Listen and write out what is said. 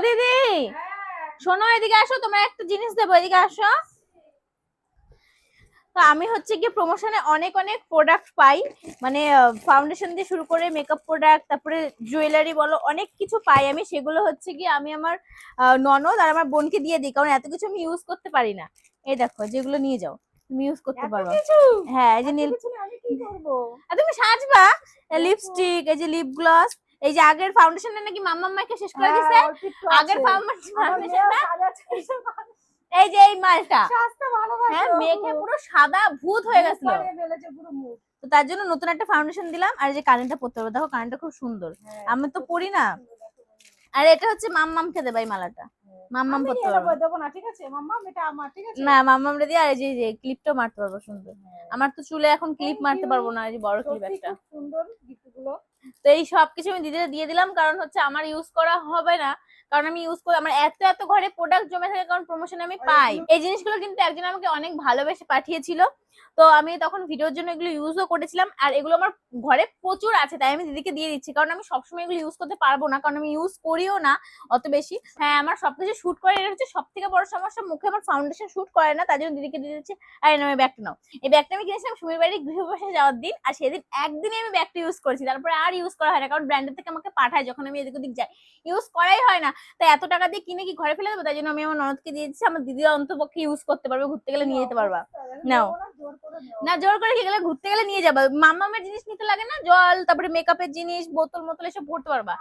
দিদি শোনো, এদিকে আসো, তোমার একটা জিনিস দেবো, এদিকে আসো। তো আমি হচ্ছে কি প্রমোশনে অনেক অনেক প্রোডাক্ট পাই, মানে ফাউন্ডেশন দিয়ে শুরু করে মেকআপ প্রোডাক্ট, তারপরে জুয়েলারি বলো, অনেক কিছু পাই আমি। সেগুলো হচ্ছে কি আমি আমার ননদ আর আমার বোনকে দিয়ে দিই, কারণ এত কিছু আমি ইউজ করতে পারি না। এই দেখো, যেগুলো নিয়ে যাও, তুমি ইউজ করতে পারো। হ্যাঁ, এই যে নীল, আমি কি করবো? আর তুমি সাজবা, লিপস্টিক, এই যে লিপ গ্লস, এই যে আগের ফাউন্ডেশনটা নাকি মাম্মা মাকে শেষ করে দিছে, আগের ফাউন্ডেশনটা, এই যে এই মালটা, হ্যাঁ মেখে পুরো সাদা ভূত হয়ে গেছিল। তো তার জন্য নতুন একটা ফাউন্ডেশন দিলাম। আর এই যে কানেরটা পরতে হবে, দেখো কানেরটা খুব সুন্দর, আমি তো পরি না। আর এটা হচ্ছে মাম্মামকে দেবে এই মালাটা, মাম্মাম পরতে পারবে। দেবো না, ঠিক আছে মাম্মাম, এটা আমার, ঠিক আছে না, মাম্মাম রে দিয়ে। আর এই যে ক্লিপটা মারতে পারবো সুন্দর। আমার তো চুলে এখন ক্লিপ মারতে পারবো না, এই যে বড় ক্লিপ একটা। সুন্দর গিফটগুলো। তো এই সবকিছু আমি দিদিকে দিয়ে দিলাম, কারণ হচ্ছে আমার ইউজ করা হবে না, কারণ আমি ইউজ করি, আমার এত এত ঘরে প্রোডাক্ট জমে থাকে, কারণ প্রমোশনে আমি পাই। এই জিনিসগুলো কিন্তু একজন আমাকে অনেক ভালোবেসে পাঠিয়েছিল, তো আমি তখন ভিডিওর জন্য এগুলো ইউজও করেছিলাম। আর এগুলো আমার ঘরে প্রচুর আছে, তাই আমি দিদিকে দিয়ে দিচ্ছি, কারণ আমি সবসময় এগুলো ইউজ করতে পারবো না, কারণ আমি ইউজ করিও না অত বেশি। হ্যাঁ, আমার সবকিছু শুট করে, এটা হচ্ছে সব থেকে বড় সমস্যা, মুখে আমার ফাউন্ডেশন শুট করে না, তার জন্য দিদিকে দিয়ে দিচ্ছি। আর এই নাও, এই ব্যাগটা নাও। এই ব্যাগটা আমি কিনেছিলাম সুমির বাড়ির গৃহপ্রবেশে যাওয়ার দিন, আর সেদিন একদিনই আমি ব্যাগটা ইউজ করেছি, তারপরে আর ইউজ করা হয় না, কারণ ব্র্যান্ডের থেকে আমাকে পাঠায় যখন আমি এদিক ওদিক যাই, ইউজ করাই হয় না। তাই এত টাকা দিয়ে কিনে কি ঘরে ফেলে দেবো, তাই জন্য আমি আমার ননদকে দিয়ে দিচ্ছি, আমার দিদিরা অন্তপক্ষে ইউজ করতে পারবে, ঘুরতে গেলে নিয়ে যেতে পারবা। নাও, না জোর করে কি গেলে, ঘুরতে গেলে নিয়ে যাবা, মামামের জিনিস নিতে লাগে না, জল, তারপরে মেকআপের জিনিস, বোতল মোতল এসব পড়তে পারবা।